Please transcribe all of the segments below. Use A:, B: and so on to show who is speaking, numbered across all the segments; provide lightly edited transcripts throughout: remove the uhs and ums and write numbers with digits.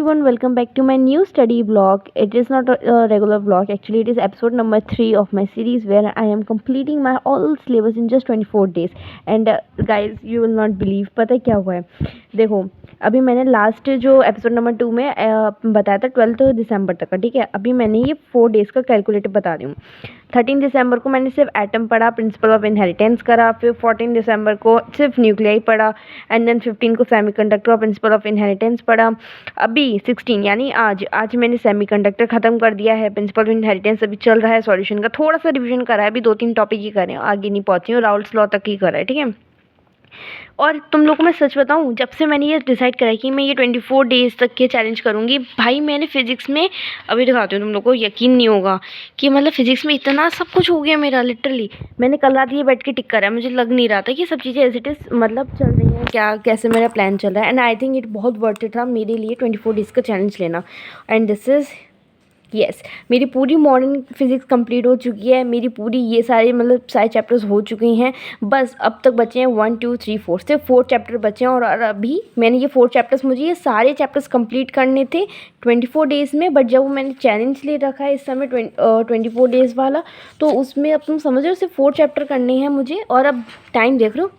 A: everyone, welcome back to my new study vlog. It is not a regular vlog, actually it is episode number 3 of my series where I am completing my all syllabus in just 24 days. And guys, you will not believe, पता है क्या हुआ है? देखो, अभी मैंने last जो episode number 2 में बताया था 12 दिसंबर तक का, ठीक है। अभी मैंने ये 4 डेज़ का कैलकुलेटर बता रही हूँ। 13 दिसंबर को मैंने सिर्फ एटम पढ़ा, प्रिंसिपल ऑफ इनहेरिटेंस करा, फिर 14 दिसंबर को सिर्फ न्यूक्लियाई पढ़ा, एंड देन 15 को सेमीकंडक्टर और प्रिंसिपल ऑफ इनहेरिटेंस पढ़ा। अभी 16 यानी आज मैंने सेमीकंडक्टर ख़त्म कर दिया है, प्रिंसिपल ऑफ इनहेरिटेंस अभी चल रहा है, सॉल्यूशन का थोड़ा सा रिवीजन करा है, अभी 2-3 टॉपिक ही करे हैं, आगे नहीं पहुँची हूँ, राउल्स लॉ तक ही करा है, ठीक है। और तुम लोग को मैं सच बताऊं, जब से मैंने ये डिसाइड करा कि मैं ये 24 डेज़ तक के चैलेंज करूँगी, भाई मैंने फिज़िक्स में अभी दिखाती हूँ तुम लोग को, यकीन नहीं होगा कि मतलब फिज़िक्स में इतना सब कुछ हो गया मेरा। लिटरली मैंने कल रात ये बैठ के टिक करा है, मुझे लग नहीं रहा था कि सब चीज़ें एज इट इज़ मतलब चल रही हैं, क्या कैसे मेरा प्लान चल रहा है। एंड आई थिंक इट बहुत वर्थ इट था मेरे लिए 24 डेज़ का चैलेंज लेना। एंड दिस इज़ यस, मेरी पूरी मॉडर्न फिज़िक्स कंप्लीट हो चुकी है, मेरी पूरी ये सारे मतलब सारे चैप्टर्स हो चुके हैं। बस अब तक बचे हैं 1 2 3 4 सिर्फ 4 चैप्टर बचे हैं। और अभी मैंने ये 4 चैप्टर्स, मुझे ये सारे चैप्टर्स कंप्लीट करने थे 24 डेज़ में। बट जब मैंने चैलेंज ले रखा है इस समय 24 डेज़ वाला, तो उसमें अब तुम समझ रहे हो सिर्फ 4 चैप्टर करने हैं मुझे। और अब टाइम देख रहे हो,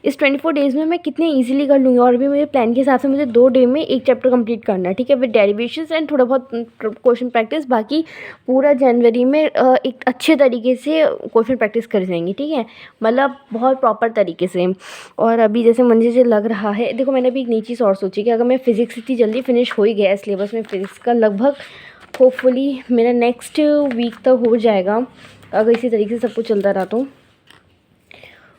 A: इस 24 डेज़ में मैं कितने इजीली कर लूँगी। और भी मेरे प्लान के हिसाब से मुझे 2 डे में 1 चैप्टर कंप्लीट करना है, ठीक है, विद डेरिवेशंस एंड थोड़ा बहुत क्वेश्चन प्रैक्टिस। बाकी पूरा जनवरी में एक अच्छे तरीके से क्वेश्चन प्रैक्टिस कर जाएंगी, ठीक है, मतलब बहुत प्रॉपर तरीके से। और अभी जैसे मुझे लग रहा है, देखो मैंने अभी एक नई चीज़ और सोची कि अगर मैं फ़िज़िक्स इतनी जल्दी फिनिश हो ही गया सिलेबस में फ़िज़िक्स का, लगभग होपफुली मेरा नेक्स्ट वीक तक हो जाएगा, अगर इसी तरीके से सब कुछ चलता रहा तो।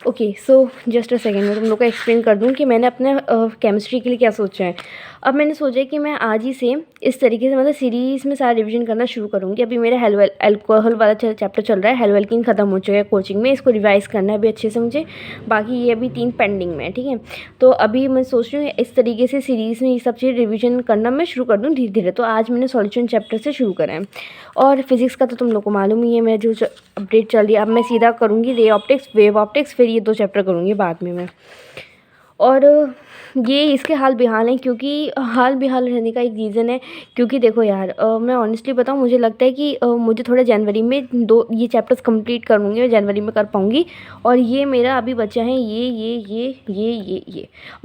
A: Okay, so just a second, मैं तुम लोग को एक्सप्लेन कर दूं कि मैंने अपने केमिस्ट्री के लिए क्या सोचा है। अब मैंने सोचा है कि मैं आज ही से इस तरीके से मतलब सीरीज़ में सारा रिवीजन करना शुरू करूँगी। अभी मेरा अल्कोहल वाला चैप्टर चल रहा है, हेलोएल्कीन ख़त्म हो चुका है कोचिंग में, इसको रिवाइज़ करना है अभी अच्छे से मुझे। बाकी ये अभी 3 पेंडिंग में है, ठीक है। तो अभी मैं सोच रही हूँ इस तरीके से सीरीज़ में ये सब चीज़ रिविजन करना मैं शुरू कर दूँ धीरे धीरे। तो आज मैंने सॉल्यूशन चैप्टर से शुरू करा है। और फिज़िक्स का तो तुम लोग को मालूम ही है, मैं जो अपडेट चल रही है, अब मैं सीधा करूँगी रे ऑप्टिक्स, वेव ऑप्टिक्स, फिर ये 2 चैप्टर करूँगी बाद में मैं। और ये इसके हाल बेहाल हैं, क्योंकि हाल बेहाल रहने का एक रीज़न है, क्योंकि देखो यार, मैं ऑनेस्टली बताऊँ, मुझे लगता है कि मुझे थोड़ा जनवरी में 2 ये चैप्टर्स कंप्लीट करूँगी, मैं जनवरी में कर पाऊँगी। और ये मेरा अभी बचा है ये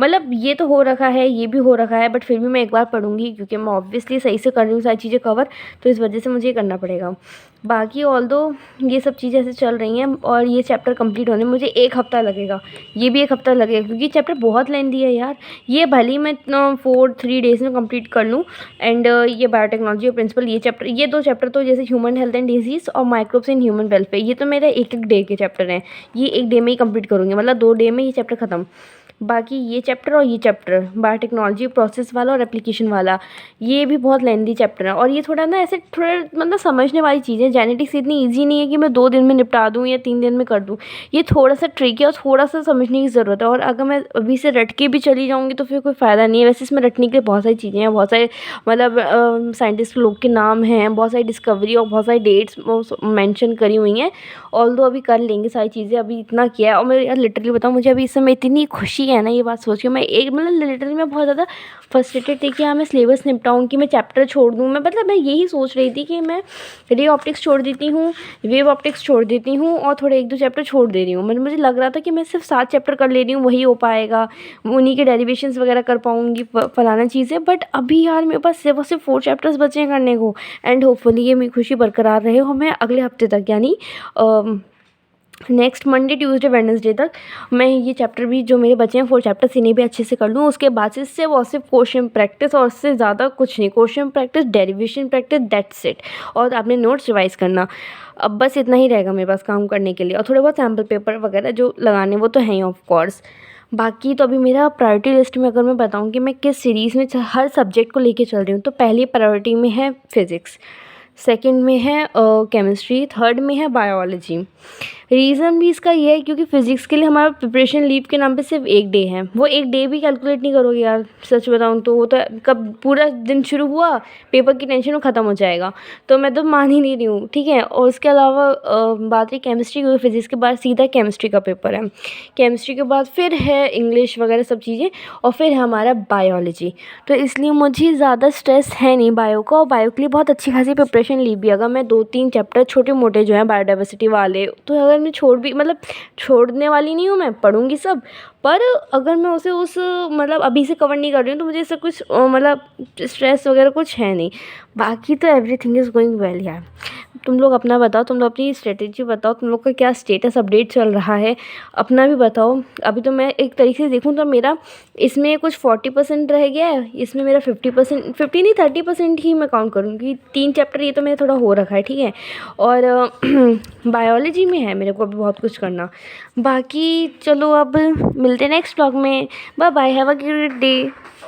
A: मतलब ये तो हो रखा है, ये भी हो रखा है, बट फिर भी मैं एक बार पढ़ूँगी, क्योंकि मैं ऑब्वियसली सही से कर रही हूँ सारी चीज़ें कवर, तो इस वजह से मुझे ये करना पड़ेगा। बाकी ऑल्दो ये सब चीज़ें ऐसे चल रही हैं, और ये चैप्टर कंप्लीट होने में मुझे 1 हफ़्ता लगेगा, ये भी 1 हफ़्ता लगेगा, क्योंकि चैप्टर बहुत लेंथी है यार। ये भले ही मैं 3 डेज़ में कंप्लीट कर लूँ। एंड ये बायोटेक्नोलॉजी और प्रिंसिपल, ये चैप्टर, ये 2 चैप्टर तो जैसे ह्यूमन हेल्थ एंड डिजीज़ और माइक्रोब्स इन ह्यूमन वेलफेयर, ये तो मेरा 1-1 डे के चैप्टर हैं, ये 1 डे में ही कंप्लीट करूँगी, मतलब 2 डे में ये चैप्टर ख़त्म। बाकी ये चैप्टर और ये चैप्टर बायोटेक्नोलॉजी प्रोसेस वाला और एप्लीकेशन वाला, ये भी बहुत लेंथी चैप्टर है। और ये थोड़ा ना ऐसे थोड़ा मतलब समझने वाली चीज़ है। जेनेटिक्स इतनी इजी नहीं है कि मैं 2 दिन में निपटा दूँ या 3 दिन में कर दूँ, ये थोड़ा सा ट्रिकी है और थोड़ा सा समझने की ज़रूरत है। और अगर मैं अभी से रट के भी चली जाऊँगी तो फिर कोई फ़ायदा नहीं है। वैसे इसमें रटने के लिए बहुत सारी चीज़ें हैं, बहुत सारे मतलब साइंटिस्ट लोग के नाम हैं, बहुत सारी डिस्कवरी और बहुत सारी डेट्स मेंशन करी हुई हैं। ऑल्दो अभी कर लेंगे सारी चीज़ें, अभी इतना किया है। और मैं यार लिटरली बताऊँ, मुझे अभी इस समय इतनी खुशी है ना ये बात सोच के, मैं एक मतलब लिटरली मैं बहुत ज़्यादा फ्रस्ट्रेटेड थी कि हाँ मैं सिलेबस निपटाऊँ कि मैं चैप्टर छोड़ दूँ। मैं मतलब मैं यही सोच रही थी कि मैं रे ऑप्टिक्स छोड़ देती हूँ, वेव ऑप्टिक्स छोड़ देती हूँ, और थोड़े 1-2 चैप्टर छोड़ दे रही हूँ। मतलब मुझे लग रहा था कि मैं सिर्फ 7 चैप्टर कर ले रही हूँ, वही हो पाएगा, उन्हीं के डेरिवेशंस वगैरह कर पाऊँगी, फलाना चीज़ें। बट अभी यार मेरे पास सिर्फ 4 चैप्टर्स बचे हैं करने को। एंड होपफुली ये मेरी खुशी बरकरार रहे और मैं अगले हफ्ते तक यानी नेक्स्ट मंडे, ट्यूसडे, वेडनेसडे तक मैं ये चैप्टर भी जो मेरे बचे हैं 4 चैप्टर्स, इन्हें भी अच्छे से कर लूँ। उसके बाद से सिर्फ और सिर्फ क्वेश्चन प्रैक्टिस, और उससे ज़्यादा कुछ नहीं, question practice, derivation practice, that's it. और आपने नोट्स रिवाइज़ करना, अब बस इतना ही रहेगा मेरे पास काम करने के लिए। और थोड़े बहुत सैम्पल पेपर वगैरह जो लगाने वो तो हैं ही ऑफ कोर्स। बाकी तो अभी मेरा प्रायोरिटी लिस्ट में अगर मैं बताऊँ कि मैं किस सीरीज़ में हर सब्जेक्ट को लेके चल रही हूँ, तो पहली प्रायोरिटी में है फ़िज़िक्स, सेकंड में है केमिस्ट्री, थर्ड में है बायोलॉजी। रीज़न भी इसका ये है क्योंकि फ़िज़िक्स के लिए हमारा प्रिपरेशन लीव के नाम पे सिर्फ एक डे है, वो एक डे भी कैलकुलेट नहीं करोगे यार, सच बताऊँ तो वो तो कब पूरा दिन शुरू हुआ, पेपर की टेंशन में ख़त्म हो जाएगा, तो मैं तो मान ही नहीं रही हूँ, ठीक है। और उसके अलावा बात रही केमिस्ट्री की, फ़िज़िक्स के बाद सीधा केमिस्ट्री का पेपर है, केमिस्ट्री के बाद फिर है इंग्लिश वगैरह सब चीज़ें, और फिर है हमारा बायोलॉजी। तो इसलिए मुझे ज़्यादा स्ट्रेस है नहीं बायो का, और बायो के लिए बहुत अच्छी खासी प्रिपरेशन ली भी। अगर मैं 2-3 चैप्टर छोटे मोटे जो हैं बायोडाइवर्सिटी वाले, तो अगर मैं छोड़ भी, मतलब छोड़ने वाली नहीं हूँ, मैं पढ़ूँगी सब, पर अगर मैं उसे उस मतलब अभी से कवर नहीं कर रही हूँ तो मुझे ऐसा कुछ मतलब स्ट्रेस वगैरह कुछ है नहीं। बाकी तो एवरीथिंग इज़ गोइंग वेल यार। तुम लोग अपना बताओ, तुम लोग अपनी स्ट्रेटेजी बताओ, तुम लोग का क्या स्टेटस अपडेट चल रहा है, अपना भी बताओ। अभी तो मैं एक तरीके से देखूँ तो मेरा इसमें कुछ 40% रह गया है, इसमें मेरा 50%, 50 नहीं 30% ही मैं काउंट करूँगी, 3 चैप्टर ये तो मेरा थोड़ा हो रखा है, ठीक है। और बायोलॉजी में है मेरे को अभी बहुत कुछ करना। बाकी चलो अब मिलते हैं नेक्स्ट व्लॉग में। Bye bye, have a great day.